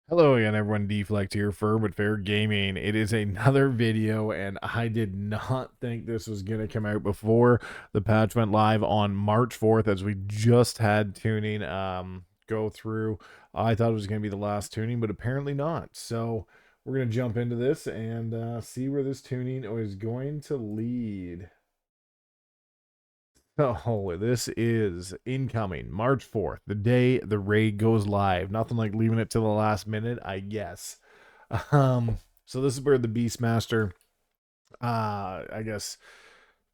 Hello again, everyone. Deflect here for But Fair Gaming. It is another video, and I did not think this was going to come out before the patch went live on March 4th, as we just had tuning go through. I thought it was going to be the last tuning, but apparently not. So we're going to jump into this and see where this tuning is going to lead. Oh, this is incoming March 4th, the day the raid goes live. Nothing like leaving it till the last minute, I guess. So this is where the Beastmaster, I guess,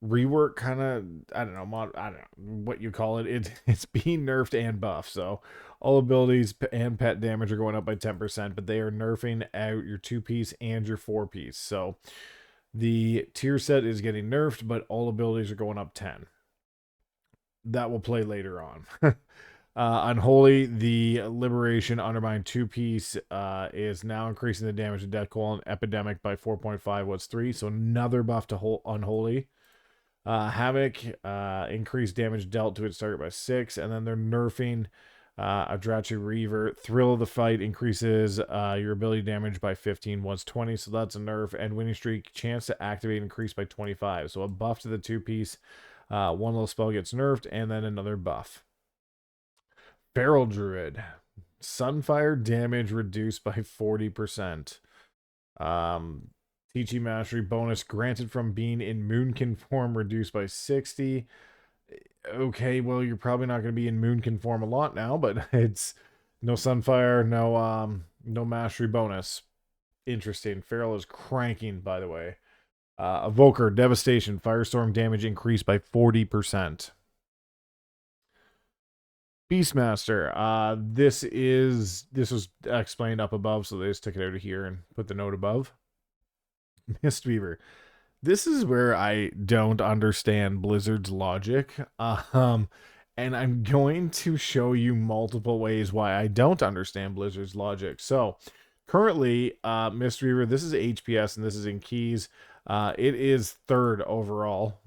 rework kind of, I don't know, I don't know what you call it. It's being nerfed and buffed. So all abilities and pet damage are going up by 10%, but they are nerfing out your 2-piece and your 4-piece. So the tier set is getting nerfed, but all abilities are going up 10. That will play later on. Unholy, the Liberation Undermine 2-piece is now increasing the damage to Death Coil and Epidemic by 4.5, what's 3. So another buff to Unholy. Havoc, increased damage dealt to its target by 6. And then they're nerfing Adrachi Reaver. Thrill of the Fight increases your ability damage by 15, once 20. So that's a nerf. And Winning Streak, chance to activate increased by 25. So a buff to the 2-piece. One little spell gets nerfed, and then another buff. Feral Druid. Sunfire damage reduced by 40%. Teaching Mastery bonus granted from being in Moonkin form reduced by 60. Okay, well, you're probably not going to be in Moonkin form a lot now, but it's no Sunfire, no Mastery bonus. Interesting. Feral is cranking, by the way. Evoker, Devastation, Firestorm damage increased by 40%. Beastmaster. This was explained up above, so they just took it out of here and put the note above. Mistweaver. This is where I don't understand Blizzard's logic. And I'm going to show you multiple ways why I don't understand Blizzard's logic. So, currently, Mistweaver, this is HPS and this is in keys. It is third overall,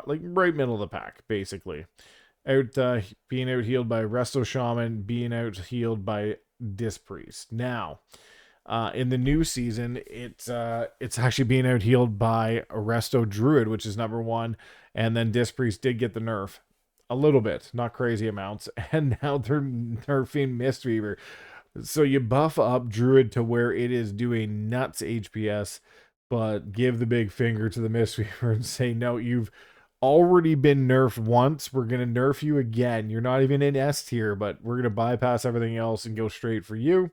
like right middle of the pack, basically. Being out healed by Resto Shaman, being out healed by Disc Priest. Now, in the new season, it's actually being out healed by Resto Druid, which is number one, and then Disc Priest did get the nerf a little bit, not crazy amounts, and now they're nerfing Mistweaver. So you buff up Druid to where it is doing nuts HPS, but give the big finger to the Mistweaver and say, no, you've already been nerfed once. We're going to nerf you again. You're not even in S tier, but we're going to bypass everything else and go straight for you.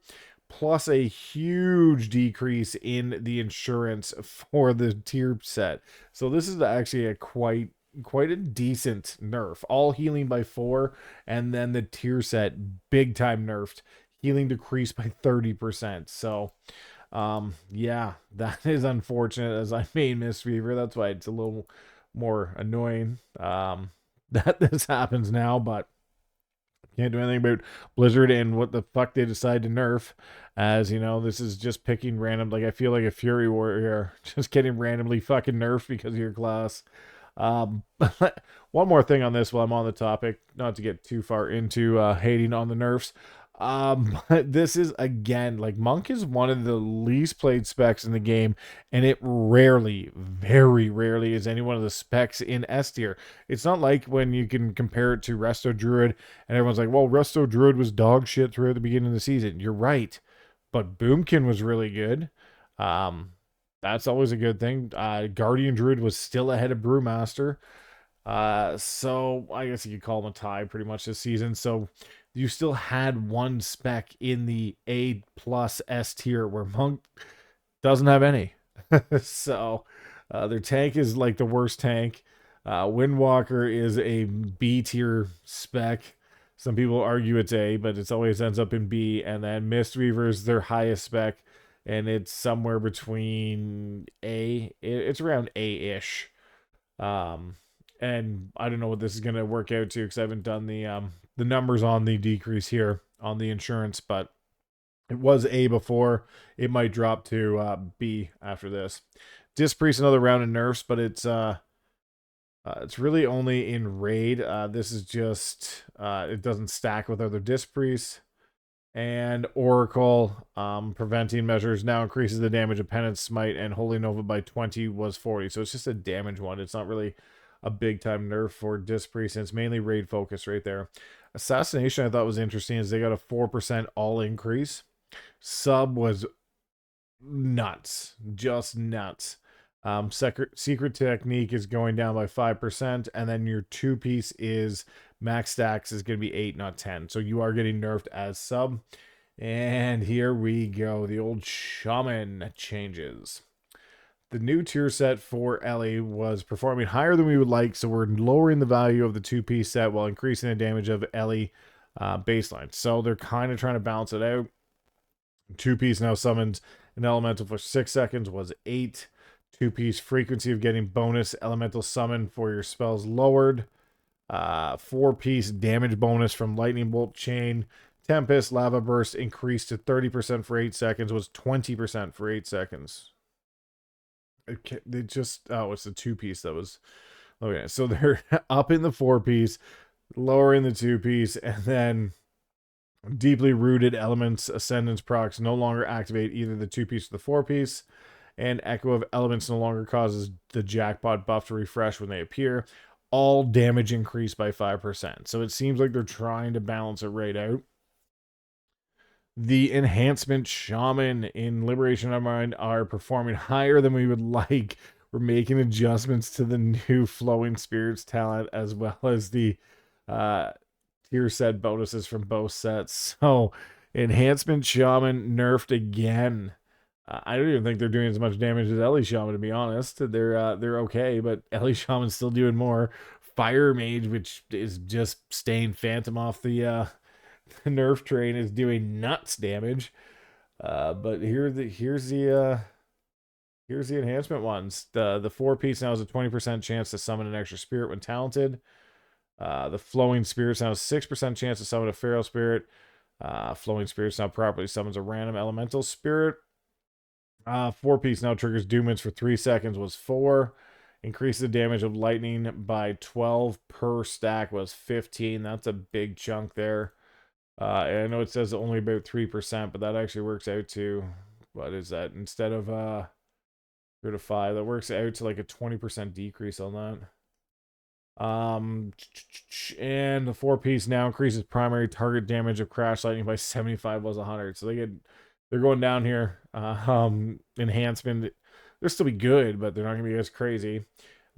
Plus a huge decrease in the insurance for the tier set. So this is actually a quite a decent nerf. All healing by 4, and then the tier set big time nerfed. Healing decreased by 30%. So yeah, that is unfortunate, as I made Mistweaver. That's why it's a little more annoying that this happens now, but can't do anything about Blizzard and what the fuck they decide to nerf. As you know, this is just picking random. Like, I feel like a Fury Warrior just getting randomly fucking nerfed because of your class. Um, one more thing on this while I'm on the topic, not to get too far into hating on the nerfs. But this is, again, like, Monk is one of the least played specs in the game, and it rarely, very rarely, is any one of the specs in S tier. It's not like when you can compare it to Resto Druid, and everyone's like, well, Resto Druid was dog shit throughout the beginning of the season. You're right, but Boomkin was really good. Um, that's always a good thing. Guardian Druid was still ahead of Brewmaster. So I guess you could call them a tie pretty much this season. So you still had one spec in the A plus S tier where Monk doesn't have any. So their tank is like the worst tank. Windwalker is a B tier spec. Some people argue it's A, but it always ends up in B. And then Mistweaver is their highest spec, and it's somewhere between A. It's around A-ish. Um, and I don't know what this is gonna work out to because I haven't done the numbers on the decrease here on the insurance, but it was A before. It might drop to B after this. Disc Priest another round of nerfs, but it's really only in raid. This is just it doesn't stack with other Disc Priests. And Oracle, preventing measures now increases the damage of Penance, Smite, and Holy Nova by 20 was 40. So it's just a damage one. It's not really a big time nerf for Disc Priest, and it's mainly raid focus right there. Assassination I thought was interesting is they got a 4% all increase. Sub was nuts, just nuts. Secret technique is going down by 5%, and then your 2-piece is max stacks is going to be 8, not 10. So you are getting nerfed as sub. And here we go. The old Shaman changes. The new tier set for Ellie was performing higher than we would like, so we're lowering the value of the 2-piece set while increasing the damage of Ellie baseline. So they're kind of trying to balance it out. 2-piece now summons an elemental for 6 seconds was 8. 2-piece frequency of getting bonus elemental summon for your spells lowered. 4-piece damage bonus from lightning bolt chain. Tempest lava burst increased to 30% for 8 seconds was 20% for 8 seconds. They just it's the 2-piece that was okay. So they're up in the 4-piece, lowering the 2-piece, and then deeply rooted elements ascendance procs no longer activate either the 2-piece or the 4-piece. And Echo of Elements no longer causes the jackpot buff to refresh when they appear. All damage increased by 5%. So it seems like they're trying to balance it right out. The enhancement Shaman in Liberation of Mind are performing higher than we would like. We're making adjustments to the new Flowing Spirits talent as well as the tier set bonuses from both sets. So enhancement Shaman nerfed again. I don't even think they're doing as much damage as Ellie Shaman, to be honest. They're okay, but Ellie Shaman's still doing more. Fire Mage, which is just staying Phantom off the nerf train, is doing nuts damage. But here's the enhancement ones. The 4-piece now has a 20% chance to summon an extra spirit when talented. The Flowing Spirits now has 6% chance to summon a feral spirit. Flowing Spirits now properly summons a random elemental spirit. 4-piece now triggers Doomins for 3 seconds was 4. Increase the damage of lightning by 12 per stack was 15. That's a big chunk there. And I know it says only about 3%, but that actually works out to, what is that? Instead of 3 to 5, that works out to like a 20% decrease on that. And the 4-piece now increases primary target damage of crash lightning by 75 was 100. So they're going down here. Enhancement, they'll still be good, but they're not gonna be as crazy.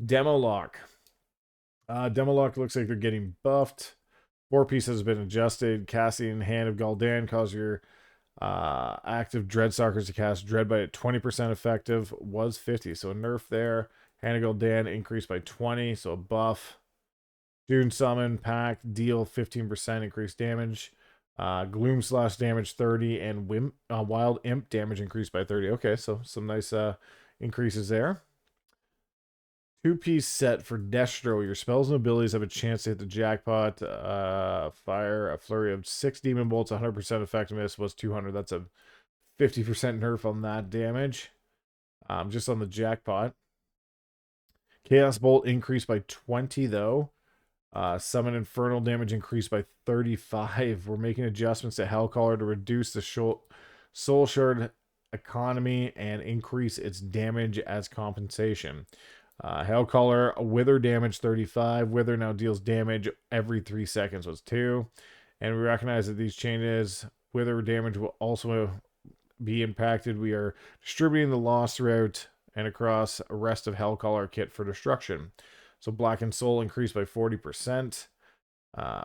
Demo lock. Demo lock looks like they're getting buffed. 4-piece has been adjusted. Casting Hand of Gul'dan causes your active Dreadstalkers to cast Dread by 20% effective was 50. So a nerf there. Hand of Gul'dan increased by 20, so a buff. Dune Summon Pack deal 15% increased damage. Gloom Slash damage 30 and Wild Imp damage increased by 30. Okay, so some nice increases there. 2-piece set for Destro. Your spells and abilities have a chance to hit the jackpot. Fire a flurry of 6 demon bolts, 100% effectiveness was 200. That's a 50% nerf on that damage. Just on the jackpot. Chaos Bolt increased by 20 though. Summon Infernal damage increased by 35. We're making adjustments to Hellcaller to reduce the Soul Shard economy and increase its damage as compensation. Hellcaller Wither damage 35. Wither now deals damage every 3 seconds was 2. And we recognize that these changes, Wither damage will also be impacted. We are distributing the loss throughout and across the rest of Hellcaller kit for destruction. So Blackened Soul increased by 40%.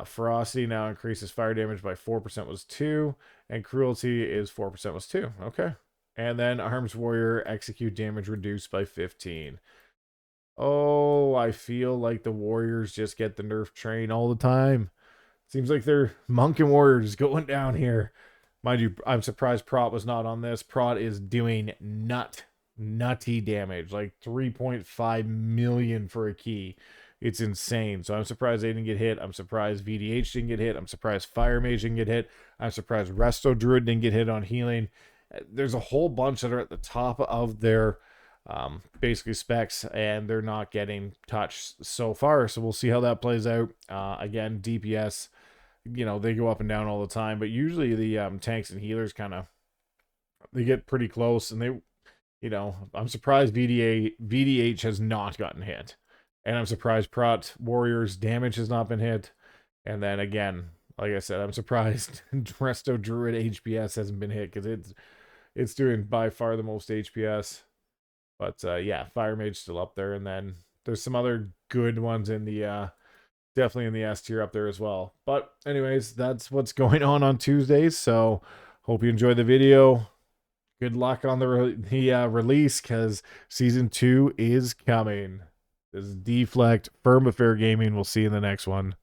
Ferocity now increases fire damage by 4% was 2. And Cruelty is 4% was 2. Okay. And then Arms Warrior execute damage reduced by 15. Oh, I feel like the Warriors just get the nerf train all the time. Seems like they're Monk and Warriors going down here. Mind you, I'm surprised Prot was not on this. Prot is doing nutty damage, like 3.5 million for a key. It's insane. So I'm surprised they didn't get hit. I'm surprised VDH didn't get hit. I'm surprised Fire Mage didn't get hit. I'm surprised Resto Druid didn't get hit on healing. There's a whole bunch that are at the top of their basically specs, and they're not getting touched so far. So we'll see how that plays out. Again, DPS they go up and down all the time, but usually the tanks and healers they get pretty close, and I'm surprised VDH has not gotten hit. And I'm surprised Prot Warrior's damage has not been hit. And then again, like I said, I'm surprised Resto Druid HPS hasn't been hit, because it's doing by far the most HPS. But yeah, Fire Mage still up there, and then there's some other good ones in the definitely in the S tier up there as well. But anyways, that's what's going on Tuesdays. So hope you enjoyed the video. Good luck on the release, because season 2 is coming. This is Deflect Firm Affair Gaming. We'll see you in the next one.